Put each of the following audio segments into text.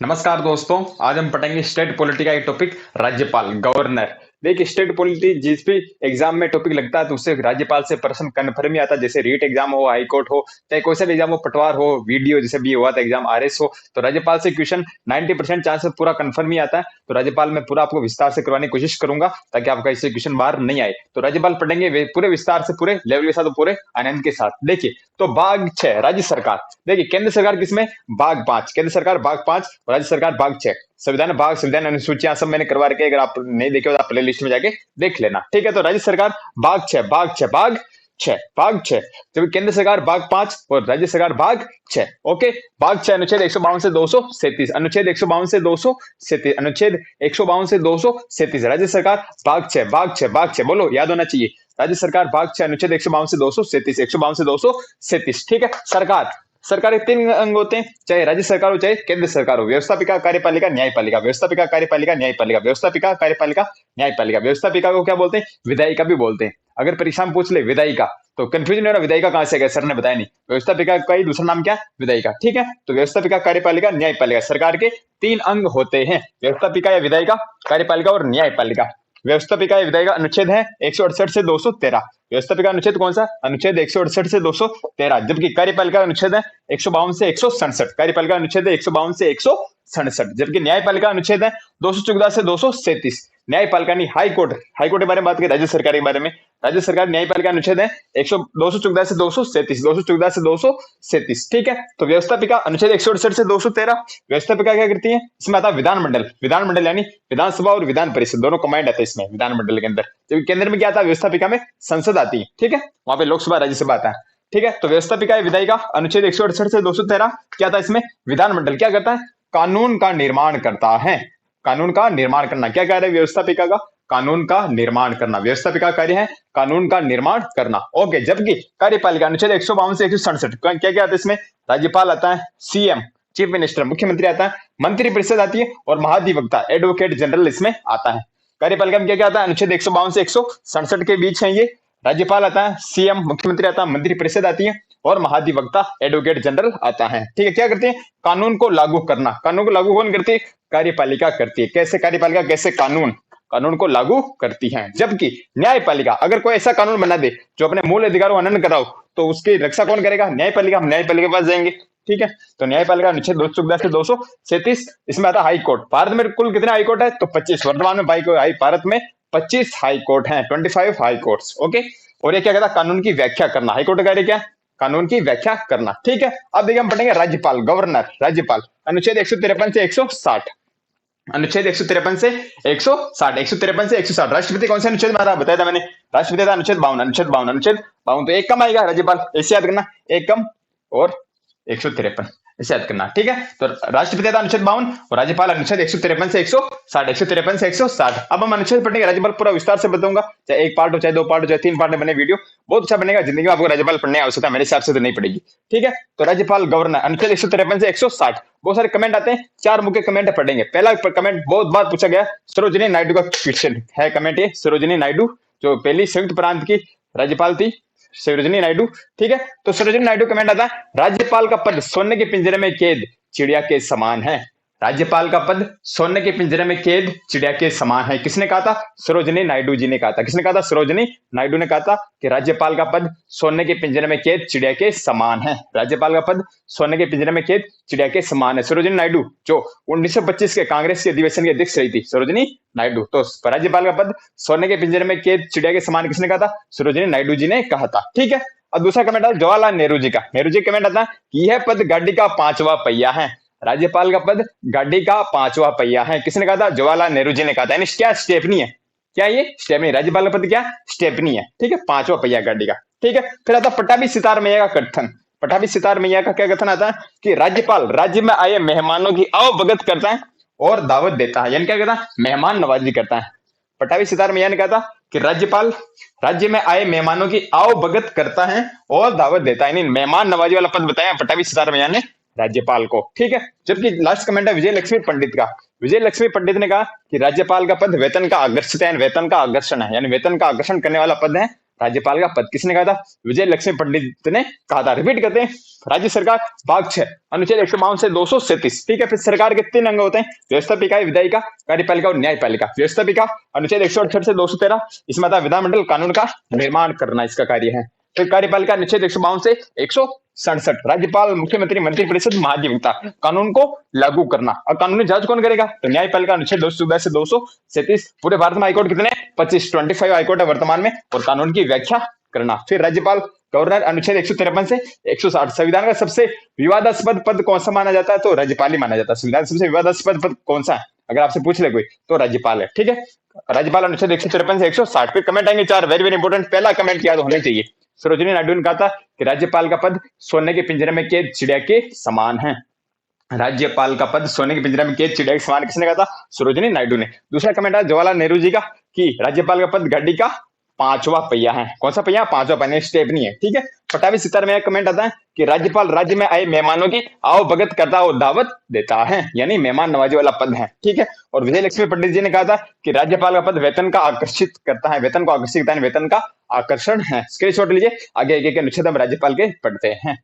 नमस्कार दोस्तों। आज हम पढ़ेंगे स्टेट पॉलिटी का एक टॉपिक, राज्यपाल, गवर्नर। देखिए, स्टेट पॉलिटी जिस भी एग्जाम में टॉपिक लगता है तो उससे राज्यपाल से प्रश्न कन्फर्म ही आता है। जैसे रीट एग्जाम हो, हाई कोर्ट हो, चाहे कोई सा भी एग्जाम हो, पटवार हो, वीडियो जैसे भी हुआ था एग्जाम, आरएस हो, तो राज्यपाल से क्वेश्चन 90% चांस पूरा कन्फर्म ही आता है। तो राज्यपाल में पूरा आपको विस्तार से करवाने की कोशिश करूंगा ताकि आपका इससे क्वेश्चन बाहर नहीं आए। तो राज्यपाल पढ़ेंगे पूरे विस्तार से, पूरे लेवल के साथ, पूरे आनंद के साथ। देखिए, तो भाग 6 राज्य सरकार। देखिए, केंद्र सरकार किसमें? भाग 5, केंद्र सरकार भाग 5, राज्य सरकार भाग 6। संविधान भाग, संविधान अनुसूचियां सब मैंने करवा रखे, अगर आप नहीं देखे तो आप प्ले लिस्ट में जाके देख लेना। ठीक है, तो राज्य सरकार भाग 6, भाग 6, भाग 6, भाग 6, जबकि केंद्र सरकार भाग 5 और राज्य सरकार भाग 6। ओके, भाग 6 अनुच्छेद 152 से 237, अनुच्छेद 152 से 237, अनुच्छेद 152 से 237। राज्य सरकार भाग 6, भाग 6, भाग 6, बोलो, याद होना चाहिए। राज्य सरकार भाग 6 अनुच्छेद 152 से 237, 152 से 237। ठीक है, सरकार, सरकार के 3 अंग होते हैं, चाहे राज्य सरकार हो चाहे केंद्र सरकार हो। व्यवस्थापिका, कार्यपालिका, न्यायपालिका। व्यवस्थापिका, कार्यपालिका, न्यायपालिका। व्यवस्थापिका, कार्यपालिका, न्यायपालिका। व्यवस्थापिका को क्या बोलते हैं? विधायिका भी बोलते हैं। अगर परीक्षा में पूछ ले विधायिका तो कंफ्यूजन नहीं होना, विधायिका कहां से गया, सर ने बताया नहीं। व्यवस्थापिका का ही दूसरा नाम क्या? विधायिका। ठीक है, तो व्यवस्थापिका, कार्यपालिका, न्यायपालिका, सरकार के 3 अंग होते हैं, व्यवस्थापिका या विधायिका, कार्यपालिका और न्यायपालिका। व्यवस्थापिका या विधायिका अनुच्छेद है 168 से 213। व्यवस्थापिका अनुच्छेद कौन सा? अनुच्छेद 168 से 213। जबकि कार्यपालिका अनुच्छेद है 152 से 167। कार्यपालिका अनुच्छेद है 152 से 167। जबकि न्यायपालिका अनुच्छेद है 214 से 237। न्यायपालिका नहीं, हाई कोर्ट, हाई कोर्ट के बारे में बात करें, राज्य सरकार के बारे में। राज्य सरकार न्यायपालिका अनुच्छेद है 214 से 237, 214 से 237। ठीक है, तो व्यवस्थापिका अनुच्छेद 168 से 213। व्यवस्थापिका क्या करती है? इसमें आता है विधानमंडल। विधानमंडल यानी विधानसभा और विधान परिषद दोनों कमांड आते हैं इसमें, विधानमंडल के अंदर। जबकि केंद्र में क्या आता है? व्यवस्थापिका में संसद आती है। ठीक है, वहां पे लोकसभा, राज्यसभा आता है। ठीक है, तो व्यवस्थापिका विधायिका अनुच्छेद 168 से 213 क्या था इसमें? विधानमंडल क्या करता है? कानून का निर्माण करता है। कानून का निर्माण करना, क्या कार्य है व्यवस्थापिका का? कानून का निर्माण करना। व्यवस्थापिका कार्य है कानून का निर्माण करना। ओके, जबकि कार्यपालिका अनुच्छेद 152 से 167 क्या क्या आता है इसमें? राज्यपाल आता है, सीएम, चीफ मिनिस्टर, मुख्यमंत्री आता है, मंत्रिपरिषद आती है और महाधिवक्ता, एडवोकेट जनरल इसमें आता है। कार्यपालिका में क्या क्या आता है? अनुच्छेद 152 से 167 के बीच है ये। राज्यपाल आता है, सीएम, मुख्यमंत्री आता है, मंत्रिपरिषद आती है और महाधिवक्ता, एडवोकेट जनरल आता है। ठीक है, क्या करते हैं? कानून को लागू करना। कानून को लागू कौन करती है? कार्यपालिका करती है। कैसे कार्यपालिका, कैसे कानून, कानून को लागू करती है। जबकि न्यायपालिका अगर कोई ऐसा कानून बना दे जो अपने मूल अधिकारों का हनन कराओ तो उसकी रक्षा कौन करेगा? न्यायपालिका। हम न्यायपालिका के पास जाएंगे। ठीक है, तो न्यायपालिका अनुच्छेद 214 से 237। इसमें आता है हाई कोर्ट। भारत में कुल कितने हाई कोर्ट है? तो 25। वर्तमान में भारत में 25 हाई कोर्ट हैं, 25 हाई कोर्ट्स। ओके, और ये क्या कहता है? कानून की व्याख्या करना। हाई कोर्ट का कार्य क्या? कानून की व्याख्या करना। ठीक है, अब देखिए हम पढ़ेंगे राज्यपाल, गवर्नर। राज्यपाल अनुच्छेद 153 से 160। अनुच्छेद 153 से 160, 153 से 160। राष्ट्रपति कौन से अनुच्छेद में आता है? बताया था मैंने, राष्ट्रपति था अनुच्छेद 52, अनुच्छेद 52, अनुच्छेद 52। तो एक कम आएगा राज्यपाल, ऐसे याद करना, एक कम और 153, इसे याद करना। ठीक है, तो राष्ट्रपति था अनुच्छेद 52 और राज्यपाल अनुच्छेद 153 से 160, 153 से 160। अब हम अनुच्छेद पढ़ेंगे, राज्यपाल पूरा विस्तार से बताऊंगा, चाहे एक पार्ट हो, चाहे 2 पार्ट हो, चाहे 3 पार्ट में बने वीडियो, बहुत अच्छा बनेगा। जिंदगी में आपको राज्यपाल पढ़ने की आवश्यकता मेरे हिसाब से तो नहीं पड़ेगी। ठीक है, तो राज्यपाल, गवर्नर, अनुच्छेद 153 से 160। बहुत सारे कमेंट आते हैं, 4 मुख्य कमेंट पढ़ेंगे। पहला कमेंट बहुत बार पूछा गया, सरोजिनी नायडू का क्वेश्चन है। कमेंट ये सरोजिनी नायडू, जो पहली संयुक्त प्रांत की राज्यपाल थी, सरोजिनी नायडू। ठीक है, तो सरोजिनी नायडू कमेंट आता है, राज्यपाल का पद सोने के पिंजरे में कैद चिड़िया के समान है। राज्यपाल का पद सोने के पिंजरे में कैद चिड़िया के समान है। किसने कहा था? सरोजिनी नायडू जी ने कहा था। किसने कहा था? सरोजिनी नायडू ने कहा था कि राज्यपाल का पद सोने के पिंजरे में कैद चिड़िया के समान है। राज्यपाल का पद सोने के पिंजरे में कैद चिड़िया के समान है। सरोजिनी नायडू जो 1925 के कांग्रेस के अधिवेशन की अध्यक्ष रही थी, सरोजिनी नायडू। तो राज्यपाल का पद सोने के पिंजरे में कैद चिड़िया के समान किसने कहा था? सरोजिनी नायडू जी ने कहा था। ठीक है, अब दूसरा कमेंट आता है जवाहरलाल नेहरू जी का। नेहरू जी कमेंट आता है कि यह पद गाड़ी का 5वां पहिया है। राज्यपाल का पद गाड़ी का 5वां पहिया है। किसने कहा था? जवाहरलाल नेहरू जी ने कहा था। यानी क्या स्टेपनी है? क्या ये स्टेपनी? राज्यपाल का पद क्या? स्टेपनी है। ठीक है, 5वां पहिया गाड़ी का। ठीक है, फिर आता पट्टाभी सितार मैया का कथन। पट्टाभी सितार मैया का क्या कथन आता है कि राज्यपाल राज्य में आए मेहमानों की अवगत करता है और दावत देता है। यानी क्या कहता है? मेहमान नवाजी करता है। पट्टाभी सितार मैया ने कहा था कि राज्यपाल राज्य में आए मेहमानों की आवभगत करता है और दावत देता है। यानी मेहमान नवाजी वाला पद बताया पट्टाभी सितार मैया ने राज्यपाल को। ठीक है, जबकि लास्ट कमेंट है विजय लक्ष्मी पंडित का। विजय लक्ष्मी पंडित ने कहा कि राज्यपाल का पद वेतन का आकर्षित है, वेतन का आकर्षण है, यानी वेतन का आकर्षण करने वाला पद है राज्यपाल का पद किसने कहा था? विजय लक्ष्मी पंडित ने कहा था। रिपीट करते हैं, राज्य सरकार भाग 6 अनुच्छेद 152 से 237। ठीक है, फिर सरकार के 3 अंग होते हैं, व्यवस्थापिका, विधायिका, कार्यपालिका और न्यायपालिका। व्यवस्थापिका अनुच्छेद 168 से 213, इसमें आता विधानमंडल कानून का निर्माण करना इसका कार्य है। फिर कार्यपालिका अनुच्छेद 152 से 167, राज्यपाल, मुख्यमंत्री, मंत्रिपरिषद, महाधिवक्ता, कानून को लागू करना। और कानूनी जांच कौन करेगा? तो न्यायपालिका अनुच्छेद 214 से 237। पूरे भारत में हाईकोर्ट कितने? 25 हाईकोर्ट है वर्तमान में, और कानून की व्याख्या करना। फिर राज्यपाल, गवर्नर अनुच्छेद 153 से 160, संविधान का सबसे विवादास्पद पद कौन सा माना जाता है? तो राज्यपाल ही माना जाता है। संविधान सबसे विवादास्पद पद कौन सा है अगर आपसे पूछ ले कोई, तो राज्यपाल है। ठीक है, राज्यपाल अनुच्छेद 153 से 160। फिर कमेंट आएंगे 4, वेरी वेरी इंपॉर्टेंट। पहला कमेंट याद होना चाहिए, सरोजिनी नायडू ने कहा था कि राज्यपाल का पद सोने के पिंजरे में कैद चिड़िया के समान है। राज्यपाल का पद सोने के पिंजरे में कैद चिड़िया के समान किसने कहा था? सरोजिनी नायडू ने। दूसरा कमेंट है जवाहरलाल नेहरू जी का कि राज्यपाल का पद गाड़ी का 5वां पहिया है। कौन सा पहिया? 5वां पहिया, स्टेप नहीं है। ठीक है, 28 में एक कमेंट आता है कि राज्यपाल राज्य में आए मेहमानों की आओ भगत करता और दावत देता है, यानी मेहमान नवाजी वाला पद है। ठीक है, और विजय लक्ष्मी पंडित जी ने कहा था कि राज्यपाल का पद वेतन का आकर्षित करता है, वेतन को आकर्षित करता है, वेतन का आकर्षण है। स्क्रीनशॉट लीजिए, आगे एक अनुच्छेद हम राज्यपाल के पढ़ते हैं।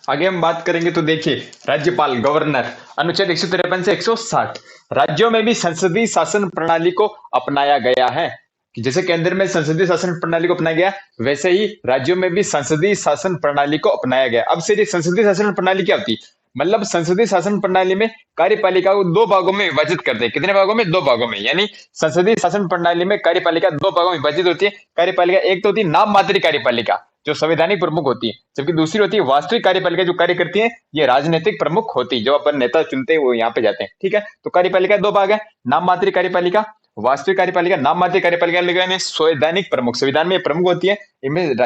आगे हम बात करेंगे तो देखिए, राज्यपाल, गवर्नर अनुच्छेद 153 से 160, राज्यों में भी संसदीय शासन प्रणाली को अपनाया गया है। कि जैसे केंद्र में संसदीय शासन प्रणाली को अपनाया गया, वैसे ही राज्यों में भी संसदीय शासन प्रणाली को अपनाया गया। अब से संसदीय शासन प्रणाली क्या होती है? मतलब संसदीय शासन प्रणाली में कार्यपालिका को 2 भागों में विभाजित करते हैं। कितने भागों में? 2 भागों में। यानी संसदीय शासन प्रणाली में कार्यपालिका 2 भागों में विभाजित होती है। कार्यपालिका एक तो होती है नाम मात्र कार्यपालिका, जो संवैधानिक प्रमुख होती है, जबकि दूसरी होती है वास्तविक कार्यपालिका, जो कार्य करती है, ये राजनीतिक प्रमुख होती है। जो अपन नेता चुनते हैं वो यहाँ पे जाते हैं। ठीक है, तो कार्यपालिका 2 भाग है, नाम मात्र कार्यपालिका, वास्तविक कार्यपालिका। नाम मात्र कार्यपालिका संवैधानिक प्रमुख, संविधान में प्रमुख होती है।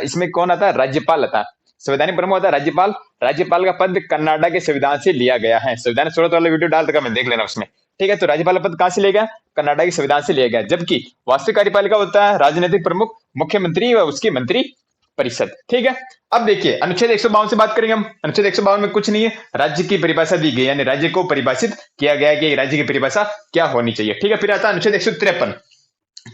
इसमें कौन आता है? राज्यपाल आता है। संवैधानिक प्रमुख होता है राज्यपाल। राज्यपाल का पद कनाडा के संविधान से लिया गया है। संविधान सूरत वाला वीडियो डाल रखा, मैं देख लेना उसमें। ठीक है, तो राज्यपाल पद कहां से लिया गया? कनाडा के संविधान से लिया गया। जबकि वास्तविक कार्यपालिका होता है राजनीतिक प्रमुख, मुख्यमंत्री व उसकी मंत्री परिषद। ठीक है, अब देखिए अनुच्छेद 152 से बात करेंगे हम। अनुच्छेद 152 में कुछ नहीं है, राज्य की परिभाषा दी गई, यानी राज्य को परिभाषित किया गया है कि राज्य की परिभाषा क्या होनी चाहिए। ठीक है, फिर आता है अनुच्छेद 153,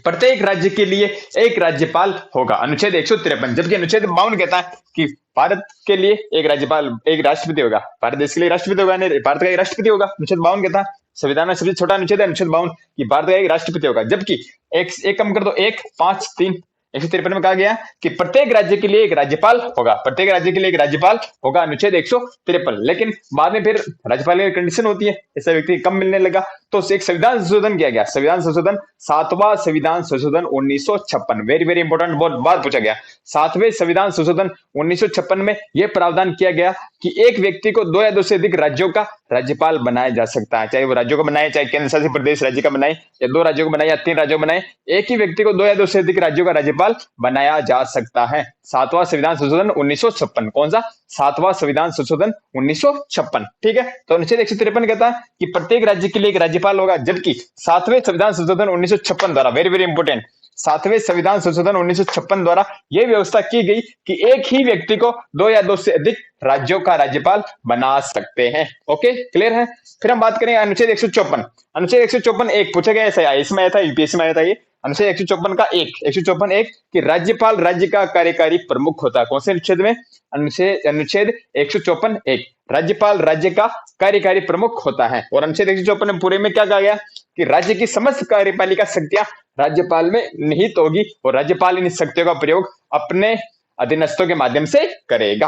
प्रत्येक राज्य के लिए एक राज्यपाल होगा। अनुच्छेद 153। जबकि अनुच्छेद 52 कहता है कि भारत के लिए एक राज्यपाल, एक राष्ट्रपति होगा। भारत देश के लिए राष्ट्रपति होगा, भारत का एक राष्ट्रपति होगा। अनुच्छेद 52 कहता है, संविधान में सबसे छोटा अनुच्छेद है अनुच्छेद 52 कि भारत का एक राष्ट्रपति होगा। जबकि एक कम कर दो, 1, 5, 3, 153 में कहा गया कि प्रत्येक राज्य के लिए एक राज्यपाल होगा। प्रत्येक राज्य के लिए एक राज्यपाल होगा, अनुच्छेद 153। लेकिन बाद में फिर राज्यपाल की कंडीशन होती है, ऐसा व्यक्ति कम मिलने लगा, तो एक संविधान संशोधन किया गया। संविधान संशोधन, 7वां संविधान संशोधन 1956। वेरी वेरी इंपॉर्टेंट, बहुत बात पूछा गया। 7वें संविधान संशोधन 1956 में यह प्रावधान किया गया कि एक व्यक्ति को 2 या 2 से अधिक राज्यों का राज्यपाल बनाया जा सकता है। चाहे वो राज्यों को बनाए, चाहे केंद्र शासित प्रदेश राज्य का बनाए, या 2 राज्यों को बनाए या 3 राज्यों को बनाए, एक ही व्यक्ति को 2 या 2 से अधिक राज्यों का राज्यपाल बनाया जा सकता है। 7वां संविधान संशोधन 1956। कौन सा? 7वां संविधान संशोधन 1956। ठीक है, तो अनुच्छेद 153 कहता है कि प्रत्येक राज्य के लिए एक राज्यपाल होगा। जबकि 7वें संविधान संशोधन 1956 द्वारा, वेरी वेरी इंपॉर्टेंट, 7वें संविधान संशोधन 1956 द्वारा यह व्यवस्था की गई कि एक ही व्यक्ति को 2 या 2 से अधिक राज्यों का राज्यपाल बना सकते हैं। ओके, क्लियर है। फिर हम बात करें अनुच्छेद 154। अनुच्छेद 154 एक पूछा गया, ऐसा इसमें आया था, यूपीएससी में आया था ये। अनुच्छेद 154 का 154 कि राज्यपाल राज्य का कार्यकारी प्रमुख होता है। कौन से अनुच्छेद में? अनुच्छेद 154 राज्यपाल राज्य का कार्यकारी प्रमुख होता है। और अनुच्छेद 154 पूरे में क्या कहा गया कि राज्य की समस्त कार्यपालिका शक्तियां राज्यपाल में निहित होगी और राज्यपाल इन शक्तियों का प्रयोग अपने अधीनस्थों के माध्यम से करेगा।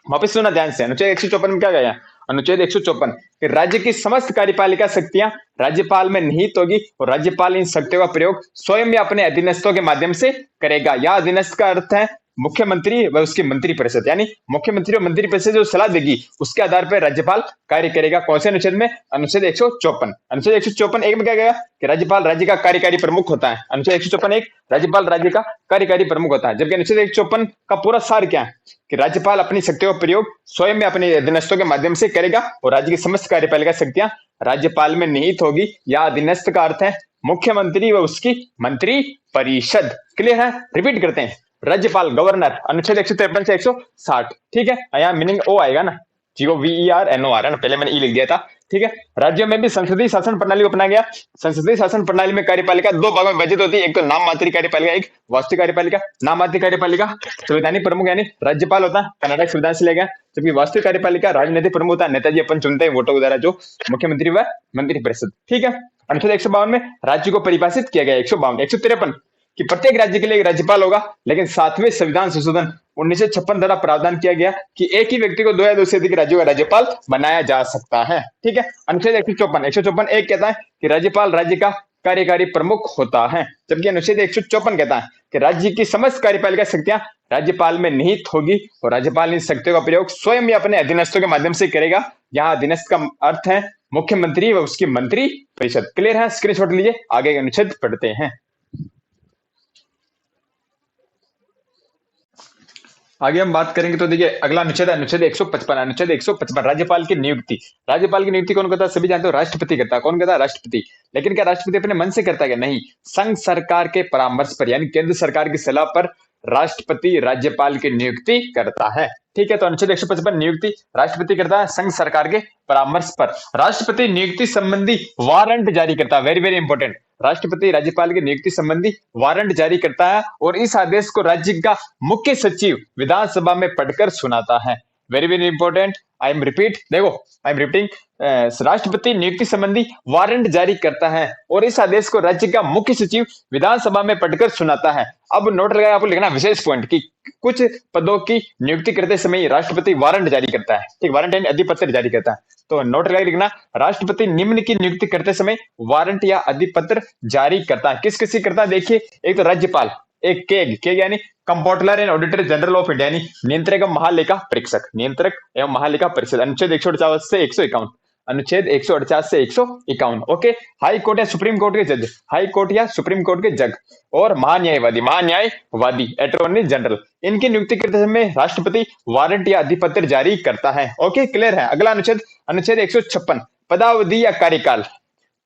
वापस सुना ध्यान से, अनुच्छेद 154 में क्या गया? अनुच्छेद 154 कि राज्य की समस्त कार्यपालिका शक्तियां राज्यपाल में निहित होगी और राज्यपाल इन शक्तियों का प्रयोग स्वयं या अपने अधीनस्थों के माध्यम से करेगा। या अधीनस्थ का अर्थ है मुख्यमंत्री व उसकी मंत्रिपरिषद, यानी मुख्यमंत्री और मंत्रिपरिषद जो सलाह देगी उसके आधार पर राज्यपाल कार्य करेगा। कौन से अनुच्छेद में? अनुच्छेद 154। अनुच्छेद 154 में क्या गया कि राज्यपाल राज्य का कार्यकारी प्रमुख होता है। अनुच्छेद 154 राज्यपाल राज्य का कार्यकारी प्रमुख होता है। जबकि अनुच्छेद 154 का पूरा सार क्या है कि राज्यपाल अपनी शक्तियों का प्रयोग स्वयं में अपने अधीनस्थों के माध्यम से करेगा और राज्य की समस्त कार्यपालिका शक्तियां राज्यपाल में निहित होगी। या अधीनस्थ का अर्थ है मुख्यमंत्री व उसकी मंत्री परिषद। क्लियर है? रिपीट करते हैं, राज्यपाल, गवर्नर, अनुच्छेद 153 से 160। ठीक है, यहाँ मीनिंग ओ आएगा ना, GOVERNOR है ना, पहले मैंने ई लिख दिया था, ठीक है। राज्यों में भी संसदीय शासन प्रणाली को अपनाया गया। संसदीय शासन प्रणाली में कार्यपालिका दो भागों में विभाजित होती है, एक तो नाम मात्र कार्यपालिका, एक वास्तविक कार्यपालिका। नाम मात्र कार्यपालिका संवैधानिक प्रमुख यानी राज्यपाल होता है, कर्नाटक संविधान से लिया गया, जबकि वास्तविक कार्यपालिका राजनीतिक प्रमुख होता है, नेताजी अपन चुनते हैं वोटों द्वारा, जो मुख्यमंत्री व मंत्री परिषद। ठीक है। अनुच्छेद 152 में राज्य को परिभाषित किया गया। 152 153 कि प्रत्येक राज्य के लिए एक राज्यपाल होगा, लेकिन 7वें संविधान संशोधन 1956 द्वारा प्रावधान किया गया कि एक ही व्यक्ति को दो या दो से अधिक राज्यों का राज्यपाल बनाया जा सकता है। ठीक है। अनुच्छेद 154 एक कहता है कि राज्यपाल राज्य का कार्यकारी प्रमुख होता है, जबकि अनुच्छेद 154 कहता है कि राज्य की समस्त कार्यपालिका शक्तियां राज्यपाल में निहित होगी और राज्यपाल इन शक्तियों का प्रयोग स्वयं या अपने अधीनस्थों के माध्यम से करेगा। यहाँ अधीनस्थ का अर्थ है मुख्यमंत्री व उसकी मंत्री परिषद। क्लियर है? स्क्रीनशॉट लीजिए, आगे के अनुच्छेद पढ़ते हैं। आगे हम बात करेंगे तो देखिए अगला अनुच्छेद है अनुच्छेद 155। अनुच्छेद 155 राज्यपाल की नियुक्ति। राज्यपाल की नियुक्ति कौन करता है? सभी जानते हो, राष्ट्रपति करता है। कौन करता है? राष्ट्रपति। लेकिन क्या राष्ट्रपति अपने मन से करता है क्या? नहीं, संघ सरकार के परामर्श पर यानी केंद्र सरकार की सलाह पर राष्ट्रपति राज्यपाल की नियुक्ति करता है। ठीक है। तो अनुच्छेद 155 नियुक्ति राष्ट्रपति करता है संघ सरकार के परामर्श पर। राष्ट्रपति नियुक्ति संबंधी वारंट जारी करता है। Very very important. राष्ट्रपति राज्यपाल की नियुक्ति संबंधी वारंट जारी करता है और इस आदेश को राज्य का मुख्य सचिव विधानसभा में पढ़कर सुनाता है। Very very important. I am repeat, देखो आई एम रिपीटिंग। राष्ट्रपति नियुक्ति संबंधी वारंट जारी करता है और इस आदेश को राज्य का मुख्य सचिव विधानसभा में पढ़कर सुनाता है। अब नोट लगाए, आपको लिखना विशेष पॉइंट कि कुछ पदों की नियुक्ति करते समय राष्ट्रपति वारंट जारी करता है। ठीक, वारंट यानी अधिपत्र जारी करता है। तो नोट लगाए लिखना, राष्ट्रपति निम्न की नियुक्ति करते समय वारंट या अधिपत्र जारी करता है। किस किसी करता है? देखिए, एक तो राज्यपाल, एक केग यानी comptroller and auditor general of India यानी नियंत्रक एवं महालेखा परीक्षक, नियंत्रक एवं महालेखा परिषद। अनुच्छेद 148 से 151, अनुच्छेद 148 से 151। ओके। हाई कोर्ट या सुप्रीम कोर्ट के जज, हाई कोर्ट या सुप्रीम कोर्ट के जज और महान्यायवादी अटॉर्नी जनरल, इनकी नियुक्ति करते समय राष्ट्रपति वारंट या अधिपत्र जारी करता है। ओके, क्लियर है? अगला अनुच्छेद, अनुच्छेद 156 पदावधि या कार्यकाल।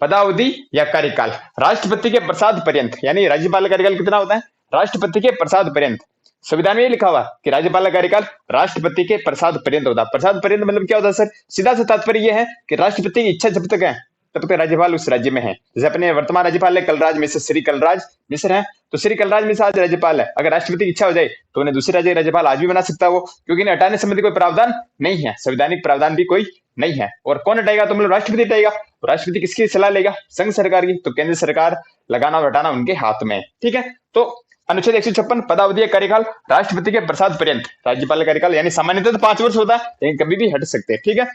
पदावधि या कार्यकाल राष्ट्रपति के प्रसाद पर्यंत यानी राज्यपाल का कार्यकाल कितना होता है? राष्ट्रपति के प्रसाद पर्यंत। संविधान में ये लिखा हुआ कि राज्यपाल का कार्यकाल राष्ट्रपति के प्रसाद पर्यंत होता है। प्रसाद पर्यंत मतलब क्या होता है सर? सीधा सा तात्पर्य यह है कि राष्ट्रपति की इच्छा जब तक है तब तक राज्यपाल उस राज्य में है। जैसे अपने वर्तमान राज्यपाल है कलराज मिश्र, श्री कलराज मिश्र है, तो श्री कलराज मिश्र आज राज्यपाल है। अगर राष्ट्रपति की इच्छा हो जाए तो उन्हें दूसरे राज्य राज्यपाल आज भी बना सकता है वो, क्योंकि इन्हें हटाने संबंधी कोई प्रावधान नहीं है, संवैधानिक प्रावधान भी कोई नहीं है। और कौन हटाएगा? तो मतलब राष्ट्रपति हटाएगा। राष्ट्रपति किसकी सलाह लेगा? संघ सरकार की। तो केंद्र सरकार लगाना और हटाना उनके हाथ में। ठीक है। तो अनुच्छेद 156 पदावधि कार्यकाल राष्ट्रपति के प्रसाद पर्यंत। राज्यपाल का कार्यकाल यानी सामान्यतः 5 वर्ष होता है, लेकिन कभी भी हट सकते हैं। ठीक है।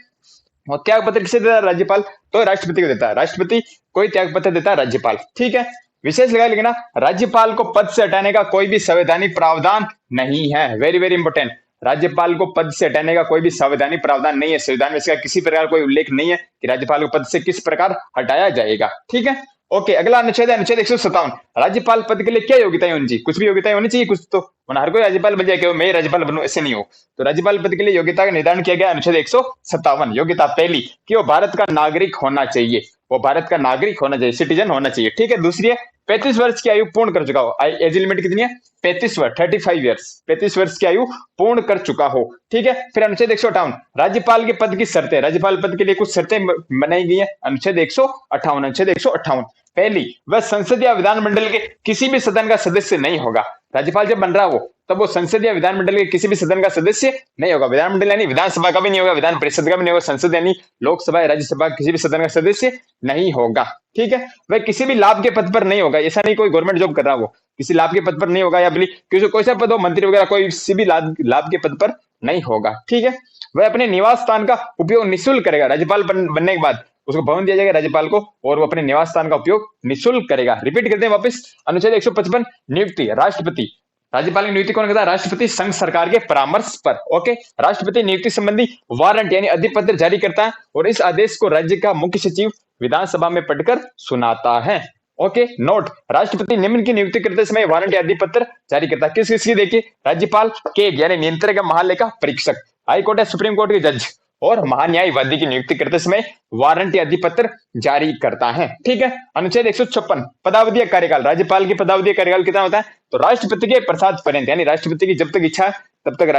और त्याग पत्र किसे देता है? राज्यपाल। तो राष्ट्रपति को देता है। राष्ट्रपति कोई त्याग पत्र देता है राज्यपाल। ठीक है। विशेष लगा लिखना, राज्यपाल को पद से हटाने का कोई भी संवैधानिक प्रावधान नहीं है। Very very important. राज्यपाल को पद से हटाने का कोई भी संवैधानिक प्रावधान नहीं है। संविधान में इसका किसी प्रकार कोई उल्लेख नहीं है कि राज्यपाल को पद से किस प्रकार हटाया जाएगा। ठीक है। ओके। अगला अनुच्छेद है अनुच्छेद 157 राज्यपाल पद के लिए क्या योग्यताएं होनी चाहिए? कुछ भी योग्यताएं होनी चाहिए कुछ तो, वरना हर कोई राज्यपाल बन जाए कि मैं राज्यपाल बनूं, ऐसे नहीं हो। तो राज्यपाल पद के लिए योग्यता का निर्धारण किया गया अनुच्छेद 157। योग्यता पहली कि वो भारत का नागरिक होना चाहिए, वो भारत का नागरिक होना चाहिए, सिटीजन होना चाहिए। ठीक है। दूसरी है 35 वर्ष की आयु पूर्ण कर चुका हो। एज लिमिट कितनी है? 35 वर्ष, 35 ईयर्स, 35 वर्ष की आयु पूर्ण कर चुका हो। ठीक है। फिर अनुच्छेद 158 राज्यपाल के पद की शर्तें। राज्यपाल पद के लिए कुछ शर्तें बनाई गई है। अनुच्छेद 158, अनुच्छेद 158 पहली, वह संसद या विधानमंडल के किसी भी सदन का सदस्य नहीं होगा। राज्यपाल जब बन रहा हो तब वो संसद या विधानमंडल के किसी भी सदन का सदस्य नहीं होगा। विधानमंडल यानी विधानसभा का भी नहीं होगा, विधान परिषद का भी नहीं होगा, संसद यानी लोकसभा या राज्यसभा किसी भी सदन का सदस्य नहीं होगा। ठीक है। वह किसी भी लाभ के पद पर नहीं होगा। ऐसा नहीं कोई गवर्नमेंट जॉब कर रहा हो किसी लाभ के पद पर नहीं होगा, या किसी कोई सा पद हो, मंत्री वगैरह, कोई किसी भी लाभ के पद पर नहीं होगा। ठीक है। वह अपने निवास स्थान का उपयोग निःशुल्क करेगा। राज्यपाल बनने के बाद उसको भवन दिया जाएगा राज्यपाल को और वो अपने निवास स्थान का उपयोग निःशुल्क करेगा। रिपीट करते हैं वापस, अनुच्छेद 155 नियुक्ति राष्ट्रपति। राज्यपाल की नियुक्ति कौन करता है? राष्ट्रपति संघ सरकार के परामर्श पर। ओके। राष्ट्रपति नियुक्ति संबंधी वारंट यानी अधिपत्र जारी करता है और इस आदेश को राज्य का मुख्य सचिव विधानसभा में पढ़कर सुनाता है। ओके। नोट, राष्ट्रपति निम्न की नियुक्ति करते समय वारंट या अधिपत्र जारी करता है। किस किसकी? देखिए, राज्यपाल के यानी नियंत्रक महालेखा परीक्षक, हाई कोर्ट या सुप्रीम कोर्ट के जज और महान्यायवादी की नियुक्ति करते समय वारंट या अधिपत्र जारी करता है। ठीक है। अनुच्छेद 156 पदावधि कार्यकाल। राज्यपाल की पदावधि कार्यकाल कितना होता है? तो राष्ट्रपति के प्रसाद पर्यंत यानी राष्ट्रपति की जब तक इच्छा है तब तक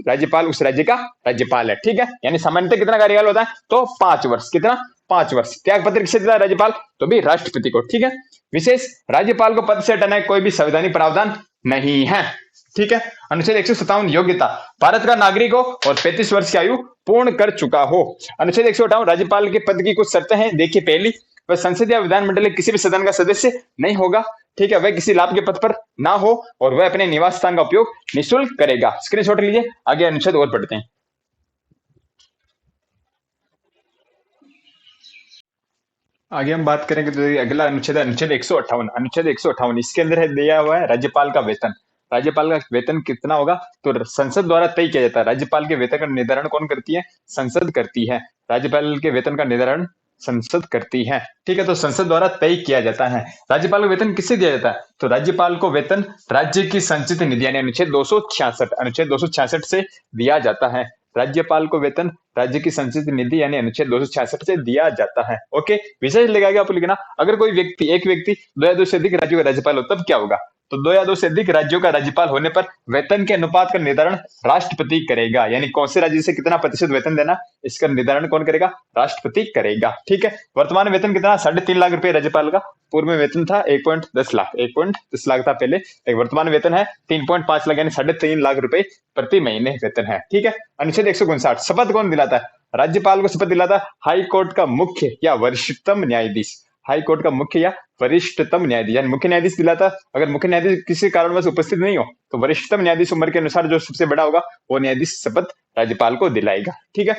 राज्यपाल उस राज्य का राज्यपाल है। ठीक है। यानी सामान्यतः कितना कार्यकाल होता है? तो 5 वर्ष। कितना? 5 वर्ष। त्याग पत्र किसे देता है राज्यपाल? तो भी राष्ट्रपति को। ठीक है, विशेष राज्यपाल को पद से हटाने का कोई भी संवैधानिक प्रावधान नहीं है। ठीक है, अनुच्छेद 157 योग्यता, भारत का नागरिक हो और 35 वर्ष की आयु पूर्ण कर चुका हो। अनुच्छेद 158 राज्यपाल के पद की कुछ शर्तें हैं। देखिए, पहली, वह संसद या विधानमंडल के किसी भी सदन का सदस्य नहीं होगा। ठीक है, वह किसी लाभ के पद पर ना हो और वह अपने निवास स्थान का उपयोग निःशुल्क करेगा। स्क्रीनशॉट लीजिए, आगे अनुच्छेद और पढ़ते हैं। आगे हम बात करेंगे तो अगला अनुच्छेद है अनुच्छेद 158। अनुच्छेद 158 इसके अंदर है दिया हुआ है राज्यपाल का वेतन। राज्यपाल का वेतन कितना होगा? तो संसद द्वारा तय किया जाता है। राज्यपाल के वेतन का निर्धारण कौन करती है? संसद करती है। राज्यपाल के वेतन का निर्धारण संसद करती है। ठीक है, तो संसद द्वारा तय किया जाता है। राज्यपाल को वेतन किससे दिया जाता है? तो राज्यपाल को वेतन राज्य की संचित निधि यानी अनुच्छेद 266 से दिया जाता है। राज्यपाल को वेतन राज्य की संचित निधि यानी अनुच्छेद 266 से दिया जाता है। ओके, विशेष लगाएगा आपको लिखना, अगर कोई व्यक्ति, एक व्यक्ति 2 या 2 से अधिक राज्यों का राज्यपाल हो तब क्या होगा? तो 2 या 2 से अधिक राज्यों का राज्यपाल होने पर वेतन के अनुपात का निर्धारण राष्ट्रपति करेगा। यानी कौन से राज्य से कितना प्रतिशत वेतन देना, इसका निर्धारण कौन करेगा? राष्ट्रपति करेगा। ठीक है, वर्तमान वेतन कितना? 3.5 लाख रुपए राज्यपाल का। पूर्व में वेतन था 1.10 लाख, 1.10 लाख था पहले, वर्तमान वेतन है 3.5 लाख यानी 3.5 लाख रुपए प्रति महीने वेतन है। ठीक है, अनुच्छेद 159 शपथ कौन दिलाता है? राज्यपाल को शपथ दिलाता है हाई कोर्ट का मुख्य या वरिष्ठतम न्यायाधीश। हाई कोर्ट का मुख्य या वरिष्ठतम न्यायाधीश, यानी मुख्य न्यायाधीश दिलाता है। अगर मुख्य न्यायाधीश किसी कारणवश उपस्थित नहीं हो तो वरिष्ठतम न्यायाधीश उम्र के अनुसार जो सबसे बड़ा होगा वो न्यायाधीश शपथ राज्यपाल को दिलाएगा। ठीक है,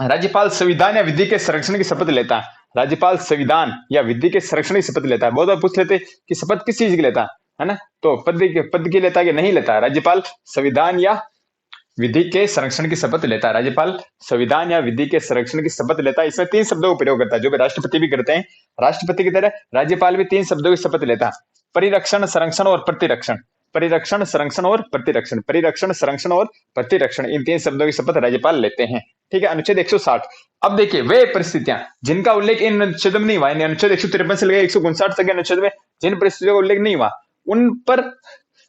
राज्यपाल संविधान या विधि के संरक्षण की शपथ लेता है। राज्यपाल संविधान या विधि के संरक्षण की शपथ लेता है। बहुत बार पूछ लेते कि शपथ किस चीज की लेता है ना? तो पद की लेता है कि नहीं लेता है? राज्यपाल संविधान या विधि के संरक्षण की शपथ लेता है। राज्यपाल संविधान या विधि के संरक्षण की शपथ लेता है। इसमें 3 शब्दों का प्रयोग करता है जो भी राष्ट्रपति भी करते हैं। राष्ट्रपति की तरह राज्यपाल भी 3 शब्दों की शपथ लेता है, परिरक्षण, संरक्षण और प्रतिरक्षण। परिरक्षण, संरक्षण और प्रतिरक्षण, परिरक्षण, संरक्षण और प्रतिरक्षण, इन 3 शब्दों की शपथ राज्यपाल लेते हैं। ठीक है, अनुच्छेद 160। अब देखिए, वे परिस्थितियां जिनका उल्लेख इन अनुच्छेद में नहीं हुआ, अनुच्छेद 153 से लेकर 159 तक के अनुच्छेद में जिन परिस्थितियों का उल्लेख नहीं हुआ, उन पर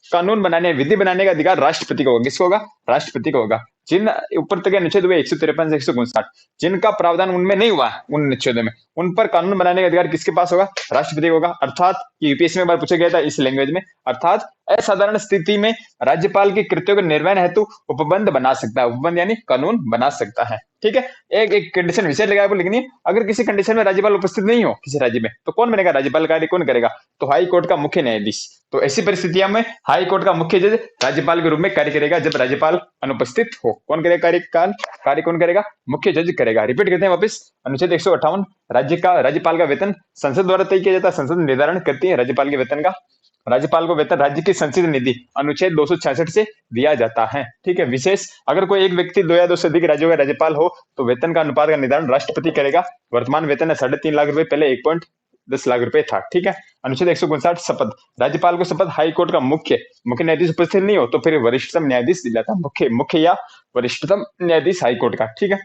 कानून बनाने, विधि बनाने का अधिकार राष्ट्रपति को होगा। किसको होगा? राष्ट्रपति को होगा। जिन ऊपर तक अनुच्छेद हुए 153 से 159, जिनका प्रावधान उनमें नहीं हुआ उन अनुच्छेदों में, उन पर कानून बनाने का अधिकार किसके पास होगा? राष्ट्रपति को होगा। अर्थात यूपीएससी में बार पूछा गया था इस लैंग्वेज में, अर्थात असाधारण स्थिति में राज्यपाल के कृत्यों के निर्वहन हेतु उपबंध बना सकता है। उपबंध यानी कानून बना सकता है। ठीक है, एक कंडीशन विशेष लगाए लिखनी है, अगर किसी कंडीशन में राज्यपाल उपस्थित नहीं हो किसी राज्य में तो कौन बनेगा? राज्यपाल कार्य कौन करेगा? तो हाई कोर्ट का मुख्य न्यायाधीश। तो ऐसी परिस्थितियों में हाई कोर्ट का मुख्य जज राज्यपाल के रूप में कार्य करेगा जब राज्यपाल अनुपस्थित हो। कौन करेगा कार्य कौन करेगा? मुख्य जज करेगा। रिपीट करते हैं वापस, अनुच्छेद 158 राज्यपाल का वेतन संसद द्वारा तय किया जाता है। संसद निर्धारण करती है राज्यपाल के वेतन का। राज्यपाल को वेतन राज्य की संचित निधि अनुच्छेद 266 से दिया जाता है। ठीक है, विशेष अगर कोई एक व्यक्ति 2 या 2 से अधिक राज्यों का राज्यपाल हो तो वेतन का अनुपात का निर्धारण राष्ट्रपति करेगा। वर्तमान वेतन है 3.5 लाख रुपए, पहले 1.10 लाख रुपए था। ठीक है, अनुच्छेद 159 शपथ, राज्यपाल को शपथ हाई कोर्ट का मुख्य न्यायाधीश उपस्थित नहीं हो तो फिर वरिष्ठतम न्यायाधीश दिलाता है। मुख्य या वरिष्ठतम न्यायाधीश हाई कोर्ट का। ठीक है,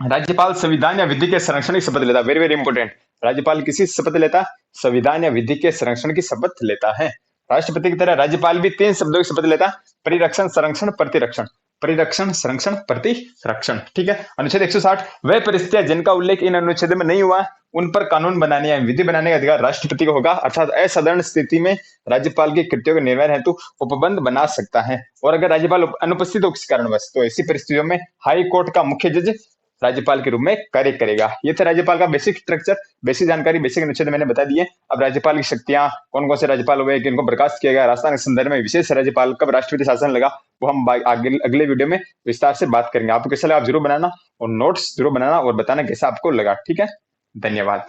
राज्यपाल संविधान या विधि के संरक्षण की शपथ लेता है। वेरी वेरी इंपोर्टेंट, राज्यपाल किसी शपथ लेता है? संविधान या विधि के संरक्षण की शपथ लेता है। राष्ट्रपति की तरह राज्यपाल भी 3 शब्दों की शपथ लेता है, परिरक्षण, संरक्षण, प्रतिरक्षण। परिरक्षण, संरक्षण, प्रतिरक्षण। ठीक है, अनुच्छेद 160 वह परिस्थितियां जिनका उल्लेख इन अनुच्छेद में नहीं हुआ उन पर कानून बनाने या विधि बनाने का अधिकार राष्ट्रपति को होगा। अर्थात असाधारण स्थिति में राज्यपाल के कृत्यों के निर्वहन हेतु उपबंध बना सकता है। और अगर राज्यपाल अनुपस्थित हो किसी कारणवश तो ऐसी परिस्थितियों में हाई कोर्ट का मुख्य जज राज्यपाल के रूप में कार्य करेगा। ये था राज्यपाल का बेसिक स्ट्रक्चर, बेसिक जानकारी, बेसिक अनुच्छेद मैंने बता दिए। अब राज्यपाल की शक्तियां, कौन कौन से राज्यपाल हुए, किनको बर्खास्त किया गया, राजस्थान के संदर्भ में विशेष राज्यपाल कब राष्ट्रपति शासन लगा, वो हम अगले वीडियो में विस्तार से बात करेंगे। आपको कैसा लगा आप जरूर बनाना और नोट्स जरूर बनाना और बताना कैसा आपको लगा। ठीक है, धन्यवाद।